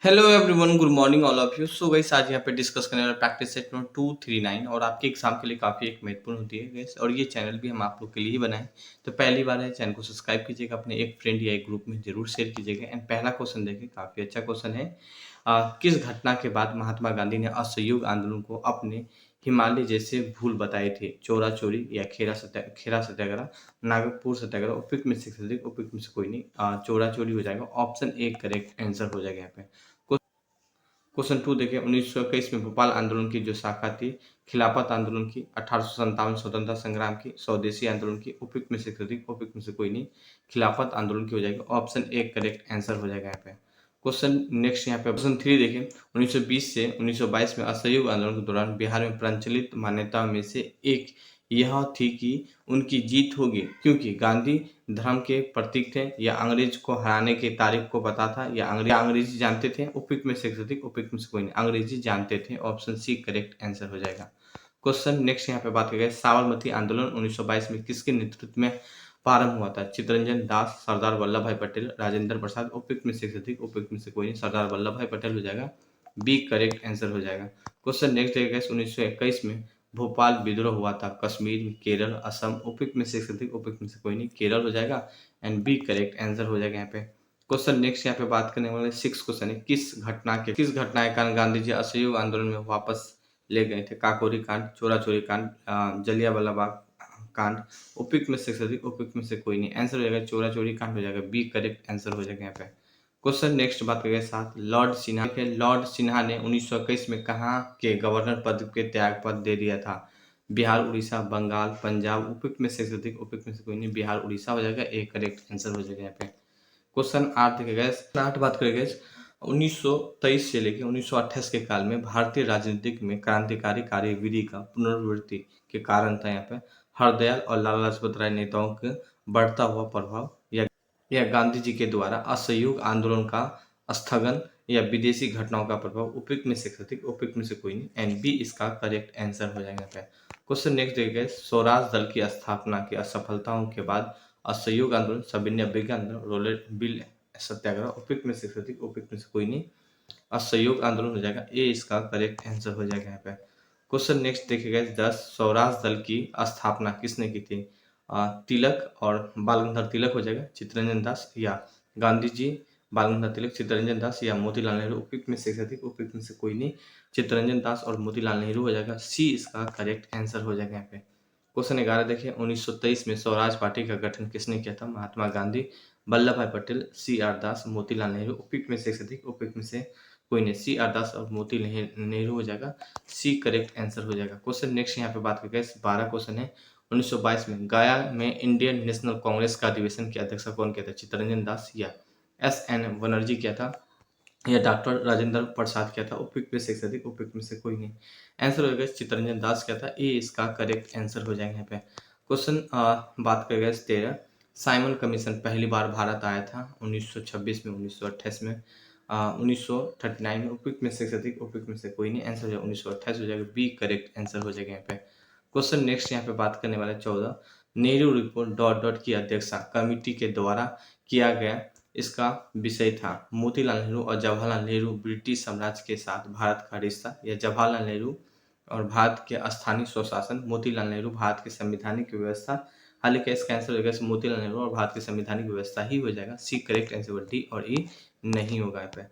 Hello everyone, good morning all of you. So guys, आज यहाँ पे डिस्कस करने वाला प्रैक्टिस सेट नंबर 239 और आपके एग्जाम के लिए काफ़ी एक महत्वपूर्ण होती है गाइस। और ये चैनल भी हम आप लोग के लिए ही बनाए, तो पहली बार है चैनल को सब्सक्राइब कीजिएगा, अपने एक फ्रेंड या एक ग्रुप में जरूर शेयर कीजिएगा। एंड पहला क्वेश्चन देखिए, काफ़ी अच्छा क्वेश्चन है। किस घटना के बाद महात्मा गांधी ने असहयोग आंदोलन को अपने हिमालय जैसे भूल बताए थे? चोरा चोरी या खेरा सत्याग्रह, नागपुर सत्याग्रह, उपयुक्त में से अधिक, उपयुक्त में से कोई नहीं। चोरा चोरी हो जाएगा, ऑप्शन ए करेक्ट आंसर हो जाएगा यहाँ पे। क्वेश्चन 2 देखें, 1921 में भोपाल आंदोलन की जो शाखा थी, खिलाफत आंदोलन की, 1857 स्वतंत्रता संग्राम की, स्वदेशी आंदोलन की, उपयुक्त में से अधिक, उपयुक्त में से कोई नहीं। खिलाफत आंदोलन की हो जाएगी, ऑप्शन ए करेक्ट आंसर हो जाएगा यहाँ पे। क्वेश्चन नेक्स्ट यहाँ पे क्वेश्चन 3 देखें, 1920 से 1922 में असहयोग आंदोलन के दौरान बिहार में प्रचलित मान्यताओं में से एक यह थी कि उनकी जीत होगी क्योंकि गांधी धर्म के प्रतीक थे, या अंग्रेज को हराने की तारीख को पता था, या अंग्रेजी जानते थे। उपयुक्त में से अधिक, उपयुक्त में से कोई नहीं, अंग्रेजी जानते थे, ऑप्शन सी करेक्ट आंसर हो जाएगा। क्वेश्चन नेक्स्ट यहाँ पे बात करें, साबरमती आंदोलन 1922 में किसके नेतृत्व में प्रारंभ हुआ था? चित्तरंजन दास, सरदार वल्लभ भाई पटेल, राजेंद्र प्रसाद, उपयुक्त में से अधिक, उपयुक्त में से कोई नहीं, सरदार वल्लभ भाई पटेल हो जाएगा, बी करेक्ट आंसर हो जाएगा। क्वेश्चन नेक्स्ट देखिए, 1921 में भोपाल विद्रोह हुआ था, कश्मीर, केरल, असम, उपयुक्त में से अधिक, उपयुक्त में से कोई नहीं, केरल हो जाएगा, एंड बी करेक्ट आंसर हो जाएगा यहाँ पे। क्वेश्चन नेक्स्ट यहाँ पे बात करने वाले 6 क्वेश्चन है, किस घटना के कारण गांधी जी असहयोग आंदोलन में वापस ले गए थे? काकोरी कांड, चोरा चोरी कांड, जलियांवाला बाग कांड, उपयुक्त में से अधिक, उपयुक्त में से कोई नहीं, आंसर हो जाएगा चोरा चोरी कांड हो जाएगा, बी करेक्ट आंसर हो जाएगा यहाँ पे। क्वेश्चन नेक्स्ट बात करेंगे 7, लॉर्ड सिन्हा ने 1921 में कहाँ के गवर्नर पद के त्याग पद दे दिया था? बिहार, उड़ीसा, बंगाल, पंजाब, उपयुक्त में से अधिक, उपयुक्त में से कोई नहीं, बिहार उड़ीसा हो जाएगा, ए करेक्ट आंसर हो जाएगा यहाँ पे। क्वेश्चन 8 देखिएगा, 8 बात करेंगे, 1923 से लेकर 1928 के काल में भारतीय राजनीतिक में क्रांतिकारी कार्यविधि का पुनरावृत्ति के कारण था यहाँ पे हरदयाल और लाला लाजपत राय नेताओं का बढ़ता हुआ प्रभाव, या गांधी जी के द्वारा असहयोग आंदोलन का स्थगन, या विदेशी घटनाओं का प्रभाव। उपयुक्त में से अधिक, उपयुक्त में से कोई नहीं, एंड बी इसका करेक्ट आंसर हो जाएगा यहाँ पे। क्वेश्चन नेक्स्ट देखिए, स्वराज दल की स्थापना की असफलताओं के बाद असहयोग आंदोलन, सविनय अवज्ञा आंदोलन, रोलेट बिल सत्याग्रह, उपयुक्त में से अधिक, उपयुक्त में से कोई नहीं, असहयोग आंदोलन हो जाएगा, ए इसका करेक्ट आंसर हो जाएगा यहाँ पे। क्वेश्चन नेक्स्ट देखिएगा, 10 स्वराज दल की स्थापना किसने की थी? तिलक और बाल गंगाधर तिलक हो जाएगा, चित्तरंजन दास या गांधी जी, बाल गंगाधर तिलक, चित्तरंजन दास या मोतीलाल नेहरू, उपयुक्त में से अधिक, उपयुक्त में से कोई नहीं, चित्तरंजन दास और मोतीलाल नेहरू हो जाएगा, सी इसका करेक्ट आंसर हो जाएगा यहाँ पे। क्वेश्चन 11 देखिए, 1923 में स्वराज पार्टी का गठन किसने किया था? महात्मा गांधी, वल्लभ भाई पटेल, सी आर दास, मोतीलाल नेहरू, उपयुक्त में से अधिक, उपयुक्त में से कोई नहीं, सी आर दास और मोती नेहरू हो जाएगा, सी करेक्ट आंसर हो जाएगा। क्वेश्चन नेक्स्ट यहाँ पे बात करें, 12 क्वेश्चन है, 1922 में गया में इंडियन नेशनल कांग्रेस का अधिवेशन की अध्यक्षता कौन किया था? चित्तरंजन दास या एस एन बनर्जी किया था, या डॉक्टर राजेंद्र प्रसाद किया था? उपयुक्त में से अधिक, उपयुक्त में से कोई नहीं, आंसर हो गया चित्तरंजन दास किया था, ए इसका करेक्ट आंसर हो जाएगा यहाँ पे। क्वेश्चन बात करेंगे 13, साइमन कमीशन पहली बार भारत आया था 1926 में, 1928 में, 1939 में, उपयुक्त में से अधिक, उपयुक्त में से कोई नहीं, आंसर हो जाएगा 1928 हो जाएगा, बी करेक्ट आंसर हो जाएगा यहाँ पे। क्वेश्चन नेक्स्ट यहाँ पे बात करने वाला 14, नेहरू रिपोर्ट डॉट डॉट की अध्यक्षता कमिटी के द्वारा किया गया, इसका विषय था मोतीलाल नेहरू और जवाहरलाल नेहरू ब्रिटिश साम्राज्य के साथ भारत का रिश्ता, या जवाहरलाल नेहरू और भारत के स्थानीय स्वशासन, मोतीलाल नेहरू भारत की संवैधानिक व्यवस्था। हालांकि इसका आंसर हो जाएगा मोतीलाल नेहरू और भारत की संवैधानिक व्यवस्था ही हो जाएगा, सी करेक्ट आंसर, डी और ई नहीं होगा यहाँ पे।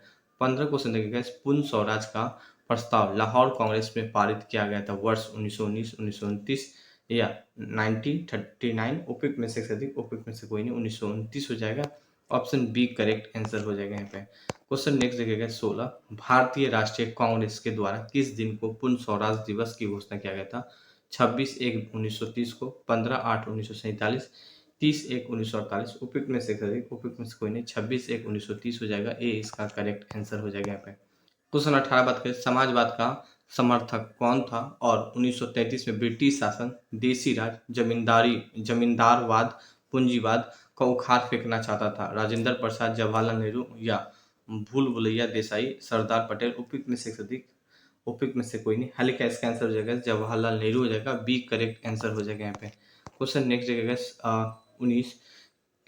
15 क्वेश्चन देखिएगा, पूर्ण स्वराज का प्रस्ताव लाहौर कांग्रेस में पारित किया गया था वर्ष 1919, 1929 या 1939, उपयुक्त में से अधिक, उपयुक्त में से कोई नहीं, 1929 हो जाएगा, ऑप्शन बी करेक्ट आंसर हो जाएगा यहाँ पे। क्वेश्चन नेक्स्ट देखिएगा 16, भारतीय राष्ट्रीय कांग्रेस के द्वारा किस दिन को पूर्ण स्वराज दिवस की घोषणा किया गया था? 26/1/1930 को, 15/8/1947, 30/1/1948, उपयुक्त में से अधिक, उपयुक्त में से कोई नहीं, 26/1/1930 हो जाएगा, ए इसका करेक्ट आंसर हो जाएगा यहाँ पे। क्वेश्चन 18 बात करें, समाजवाद का समर्थक कौन था और 1933 में ब्रिटिश शासन, देसी राज, जमींदारवाद, पूंजीवाद का उखाड़ फेंकना चाहता था? राजेंद्र प्रसाद, जवाहरलाल नेहरू या भूल भुलैया देसाई, सरदार पटेल, उपयुक्त में से अधिक, उपयुक्त में से कोई नहीं, हालांकि इसका आंसर हो जाएगा जवाहरलाल नेहरू हो जाएगा, बी करेक्ट आंसर हो जाएगा यहाँ पे। क्वेश्चन नेक्स्ट जगह 19,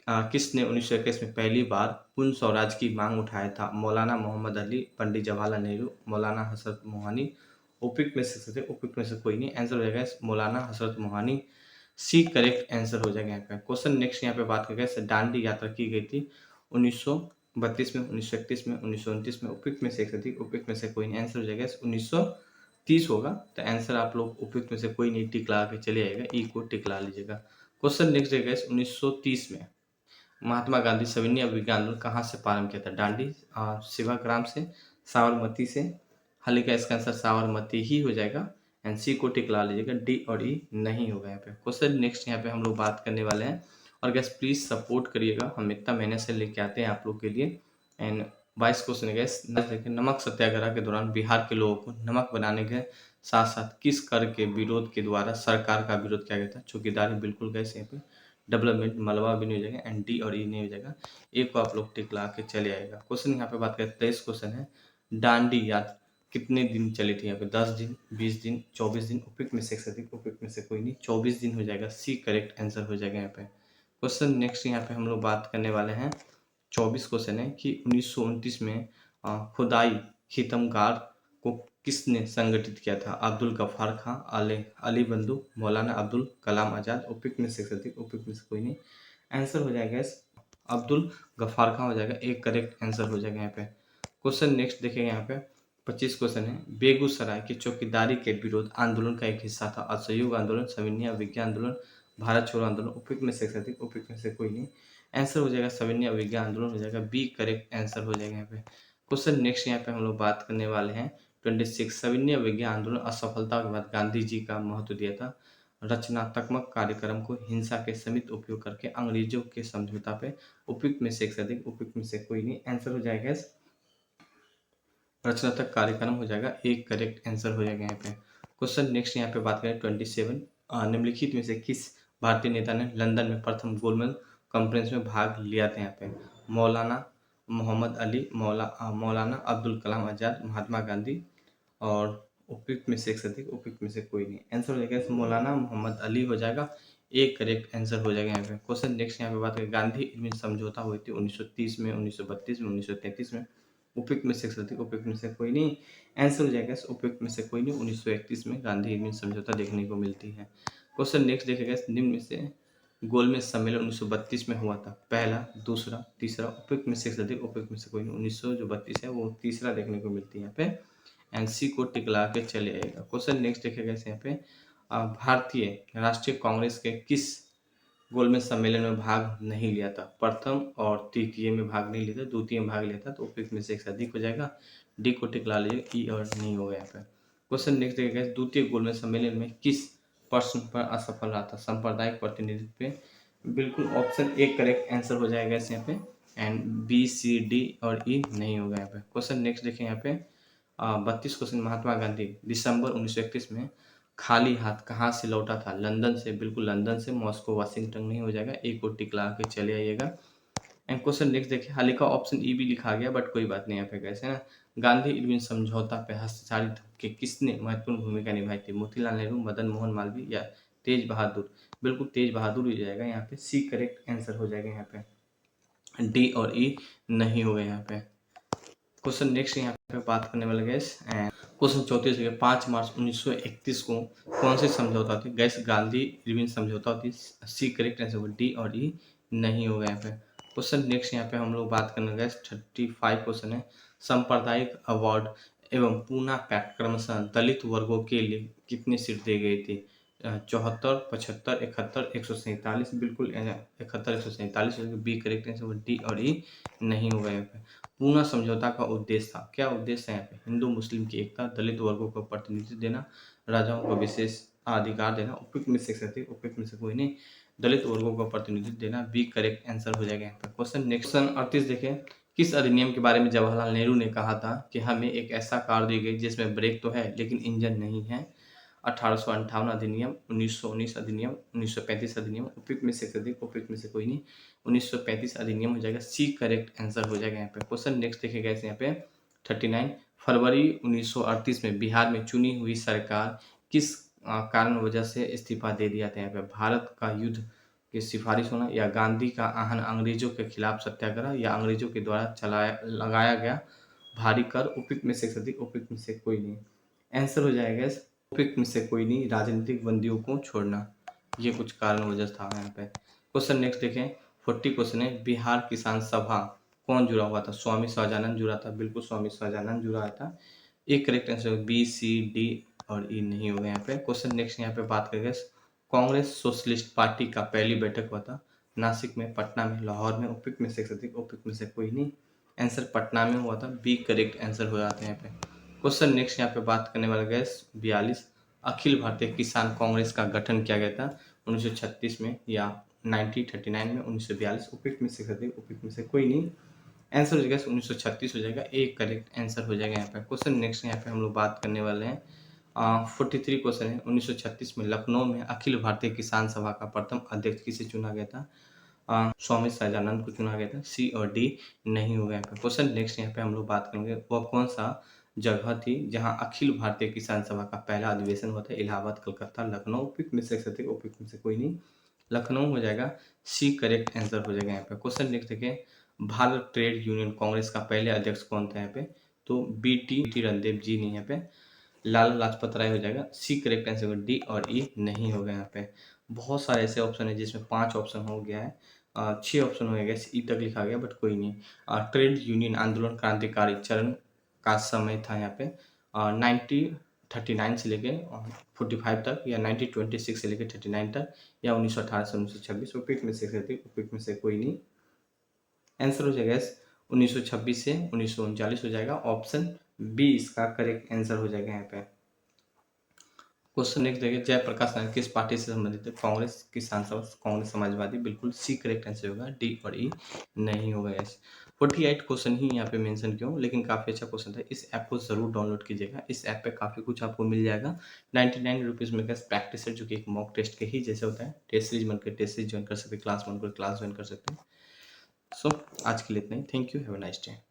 किसने 1921 में पहली बार पूर्ण स्वराज की मांग उठाया था? मौलाना मोहम्मद अली, पंडित जवाहरलाल नेहरू, मौलाना हजरत मोहानी। उपयुक्त में से उपयुक्त में से कोई नहीं। आंसर हो जाएगा मौलाना हजरत मोहानी। सी करेक्ट आंसर हो जाएगा यहाँ पे। क्वेश्चन नेक्स्ट यहाँ पे बात करेंगे, दांडी यात्रा की गई थी 1932 में, 1931 में, 1929 में। उपयुक्त में से एक से अधिक, उपयुक्त में से कोई नहीं। आंसर हो जाएगा 1930 होगा। तो आंसर आप लोग उपयुक्त में से कोई नहीं टिक लगा के चले आएगा, ई को टिक ला लीजिएगा। क्वेश्चन नेक्स्ट रहेगा 1930 में महात्मा गांधी सविनय अवज्ञा आंदोलन कहाँ से प्रारंभ किया था? दांडी, सेवाग्राम से, साबरमती से। हाल का इसका आंसर साबरमती ही हो जाएगा। एंड सी को टिक ला लीजिएगा, डी और ई नहीं होगा यहाँ पे। क्वेश्चन नेक्स्ट यहाँ पे हम लोग बात करने वाले हैं। और गैस प्लीज सपोर्ट करिएगा, हम इतना मेहनत से लेके आते हैं आप लोग के लिए। एंड 22 क्वेश्चन है गैस। देखिए, नमक सत्याग्रह के दौरान बिहार के लोगों को नमक बनाने के साथ साथ किस कर के विरोध के द्वारा सरकार का विरोध किया गया था? चौकीदारी बिल्कुल गैस यहाँ पे। डेवलपमेंट, मलबा भी नहीं हो जाएगा। एंड डी और ई नहीं हो जाएगा। एक को आप लोग टिक ला के चले आएगा। क्वेश्चन यहाँ पे बात करें, 23 क्वेश्चन है। दांडी यात्रा कितने दिन चली थी? यहाँ पे 10 दिन, 20 दिन, 24 दिन। उपयुक्त में से एक से अधिक, उपयुक्त में से कोई नहीं। 24 दिन हो जाएगा, सी करेक्ट आंसर हो जाएगा यहाँ पे। क्वेश्चन नेक्स्ट यहाँ पे हम लोग बात करने वाले हैं। 24 क्वेश्चन है कि 1929 में खुदाई खितमगार को किसने संगठित किया था? अब्दुल गफ्फार खां, अली बंधु, मौलाना अब्दुल कलाम आजाद। उपयुक्त में से एक से अधिक, उपयुक्त में से कोई नहीं। आंसर हो जाएगा अब्दुल गफ्फार खां हो जाएगा, एक करेक्ट आंसर हो जाएगा यहाँ पे। क्वेश्चन नेक्स्ट देखिए यहाँ पे 25 क्वेश्चन है। बेगूसराय के चौकीदारी के विरोध आंदोलन का एक हिस्सा था असहयोग आंदोलन, सविनय अवज्ञा आंदोलन, भारत छोड़ो आंदोलन। उपयुक्त में से अधिक, उपयुक्त में से कोई नहीं। आंसर हो जाएगा सविनय अवज्ञा आंदोलन हो जाएगा, बी करेक्ट आंसर हो जाएगा यहाँ पे। क्वेश्चन नेक्स्ट यहाँ पे हम लोग बात करने वाले हैं 26। सविनय अवज्ञा आंदोलन असफलता के बाद गांधी जी का महत्व दिया था। रचनात्मक कार्यक्रम को हिंसा के समित उपयोग करके अंग्रेजों के समझौता पे। उपयुक्त में से एक से अधिक, उपयुक्त में से कोई नहीं। आंसर हो जाएगा रचनात्मक कार्यक्रम हो जाएगा, एक करेक्ट आंसर हो जाएगा यहाँ पे। क्वेश्चन नेक्स्ट यहाँ पे बात करें 27। निम्नलिखित में से किस भारतीय नेता ने लंदन में प्रथम गोलमेज कॉन्फ्रेंस में भाग लिया था? यहाँ पे मौलाना मोहम्मद अली, मौलाना अब्दुल कलाम आजाद, महात्मा गांधी। और उपयुक्त में से एक से अधिक, उपयुक्त में से कोई नहीं। आंसर हो जाएगा मौलाना मोहम्मद अली हो जाएगा, एक करेक्ट आंसर हो जाएगा यहाँ पे। क्वेश्चन नेक्स्ट यहाँ पे बात करें, गांधी इरविन समझौता हुई थी 1930 में, 1932 में, 1933 में। उपयुक्त में से एक से अधिक, उपयुक्त में से कोई नहीं। आंसर हो जाएगा उपयुक्त में से कोई नहीं। 1931 में गांधी इरविन समझौता देखने को मिलती है। क्वेश्चन नेक्स्ट देखेगा, निम्न में से गोलमेज सम्मेलन 1932 में हुआ था, पहला, दूसरा, तीसरा। उपयुक्त में से एक से अधिक, उपयुक्त में से कोई नहीं। 1932 है वो तीसरा देखने को मिलती है यहाँ पे। एंड सी को टिकला के चले आएगा। क्वेश्चन नेक्स्ट देखेगा यहाँ पे, भारतीय राष्ट्रीय कांग्रेस के किस गोलमेज सम्मेलन में भाग नहीं लिया था? प्रथम और तृतीय में भाग नहीं लिया था, द्वितीय में भाग लिया था। तो उपयुक्त में से एक से अधिक हो जाएगा, डी को टिक ला लीजिए, ई और नहीं होगा यहाँ पे। क्वेश्चन नेक्स्ट देखेगा, द्वितीय गोलमेज सम्मेलन में किस प्रश्न पर असफल रहा था? सांप्रदायिक प्रतिनिधित्व पे। बिल्कुल ऑप्शन एक करेक्ट आंसर हो जाएगा इस यहाँ पे। एंड बी, सी, डी और ई नहीं होगा यहाँ पे। क्वेश्चन नेक्स्ट देखें यहाँ पे 32 क्वेश्चन, महात्मा गांधी दिसंबर 1931 में खाली हाथ कहाँ से लौटा था? लंदन से, बिल्कुल लंदन से। मॉस्को, वाशिंगटन नहीं हो जाएगा, एक को टिक लगा के चले आइएगा। एंड क्वेश्चन नेक्स्ट देखिए, हाल का ऑप्शन ई भी लिखा गया बट कोई बात नहीं यहाँ पे कैसे ना। गांधी इरविन समझौता पे हस्ताक्षर के किसने महत्वपूर्ण भूमिका निभाई थी? मोतीलाल नेहरू, मदन मोहन मालवीय या तेज बहादुर? बिल्कुल तेज बहादुर हो जाएगा यहाँ पे, सी करेक्ट आंसर हो जाएगा यहाँ पे। डी और ई नहीं होगा यहाँ पे। क्वेश्चन नेक्स्ट यहाँ पे बात करने वाले गैस। क्वेश्चन 34 है, 5 मार्च 1931 को कौन से समझौता होती है? गैस गांधी इरविन समझौता होती है, सी करेक्ट आंसर होगा, डी और ई नहीं होगा यहाँ पे। क्वेश्चन नेक्स्ट यहाँ पे हम लोग बात करने गए 35 क्वेश्चन है, सांप्रदायिक अवार्ड एवं पूना पैक्ट क्रमशः दलित वर्गों के लिए कितनी सीट दी गई थी? 74, 75, 71, 147। बिल्कुल 71, 147 बी करेक्ट आंसर, डी और ई नहीं होगा यहाँ पे। पूना समझौता का उद्देश्य था, क्या उद्देश्य है यहाँ पे? हिंदू मुस्लिम की एकता, दलित वर्गों को प्रतिनिधित्व देना, राजाओं को विशेष अधिकार देना। उपयुक्त में से उपयुक्त में से कोई नहीं। दलित वर्गों को प्रतिनिधित्व देना, बी करेक्ट आंसर हो जाएगा यहाँ पे। क्वेश्चन नेक्स्ट 38 देखें, किस अधिनियम के बारे में जवाहरलाल नेहरू ने कहा था कि हमें एक ऐसा कार दी गई जिसमें ब्रेक तो है लेकिन इंजन नहीं है? 1858 अधिनियम, 1919 अधिनियम, 1935 अधिनियम। उपयुक्त में से अधिक, उपयुक्त में से कोई नहीं। 1935 अधिनियम हो जाएगा, सी करेक्ट आंसर हो जाएगा यहाँ पे। क्वेश्चन नेक्स्ट देखेगा यहाँ पे 39, फरवरी 1938 में बिहार में चुनी हुई सरकार किस कारण वजह से इस्तीफा दे दिया था? यहाँ पे भारत का युद्ध की सिफारिश होना, या गांधी का आहन अंग्रेजों के खिलाफ सत्याग्रह, या अंग्रेजों के द्वारा लगाया गया भारी कर। उपयुक्त में से अधिक, उपयुक्त में से कोई नहीं। आंसर हो जाएगा उपयुक्त में से कोई नहीं, राजनीतिक बंदियों को छोड़ना। ये कुछ कारण वजह था यहाँ पे। क्वेश्चन नेक्स्ट देखें, 40 क्वेश्चन है, बिहार किसान सभा कौन जुड़ा हुआ था? स्वामी सहजानंद जुड़ा था, बिल्कुल स्वामी सहजानंद जुड़ा था। एक करेक्ट आंसर बी, सी, डी और ई नहीं होगा यहाँ पे। क्वेश्चन नेक्स्ट यहाँ पे बात करेंगे, कांग्रेस सोशलिस्ट पार्टी का पहली बैठक हुआ था नासिक में, पटना में, लाहौर में। उपयुक्त में से अधिक, उपयुक्त में से कोई नहीं। आंसर पटना में हुआ था, बी करेक्ट आंसर हो जाता है यहाँ पे। क्वेश्चन नेक्स्ट यहाँ पे बात करने वाला गैस 42, अखिल भारतीय किसान कांग्रेस का गठन किया गया था 1936 में या 1939 में, 1942। उपयुक्त में से अधिक, उपयुक्त में से कोई नहीं। आंसर हो जाएगा 1936 हो जाएगा, एक करेक्ट आंसर हो जाएगा यहाँ पे। क्वेश्चन नेक्स्ट यहाँ पे हम लोग बात करने वाले हैं 43 क्वेश्चन है, 1936 में लखनऊ में अखिल भारतीय किसान सभा का प्रथम अध्यक्ष किसे चुना गया था? स्वामी सहजानंद को चुना गया था, सी और डी नहीं हो गया यहाँ पे। क्वेश्चन नेक्स्ट यहाँ पे हम लोग बात करेंगे, वह कौन सा जगह थी जहाँ अखिल भारतीय किसान सभा का पहला अधिवेशन हुआ था? इलाहाबाद, कलकत्ता, लखनऊ। उपयुक्त में से अधिक, उपयुक्त में से कोई नहीं। लखनऊ हो जाएगा, सी करेक्ट आंसर हो जाएगा यहाँ पे। क्वेश्चन नेक्स्ट देखें, भारत ट्रेड यूनियन कांग्रेस का पहले अध्यक्ष कौन था यहाँ पे? तो बी.टी. रणदेव जी नहीं, यहाँ पे लाला लाजपत राय हो जाएगा, सी करेक्ट आंसर होगा, डी और ई नहीं होगा यहाँ पे। बहुत सारे ऐसे ऑप्शन है जिसमें 5 ऑप्शन हो गया है, 6 ऑप्शन हो गया, ई तक लिखा गया बट कोई नहीं। ट्रेड यूनियन आंदोलन क्रांतिकारी चरण का समय था यहाँ पे 1939 से लेके 45 तक, या 1926 से लेके 39 तक, या 1918 से 1926। उपयुक्त में से उपयुक्त में से कोई नहीं। आंसर हो जाएगा 1926 से 1939 हो जाएगा, ऑप्शन बी इसका करेक्ट आंसर हो जाएगा यहाँ पे। क्वेश्चन नेक्स्ट देखिए, जयप्रकाश नारायण किस पार्टी से संबंधित है? कांग्रेस, किसान सभा, कांग्रेस समाजवादी। बिल्कुल सी करेक्ट आंसर होगा, डी और ई नहीं होगा। 48 क्वेश्चन ही यहाँ पे मेंशन क्यों, लेकिन काफ़ी अच्छा क्वेश्चन था। इस ऐप को जरूर डाउनलोड कीजिएगा, इस ऐप पे काफ़ी कुछ आपको मिल जाएगा। 99 रुपीज़ में प्रैक्टिस सेट, जो कि एक मॉक टेस्ट के ही जैसे होता है। टेस्ट सीरीज बनकर टेस्ट सीरीज ज्वाइन कर सकते हैं, क्लास बनकर क्लास ज्वाइन कर सकते हैं। सो आज के लिए इतना ही। Thank you, have a nice day.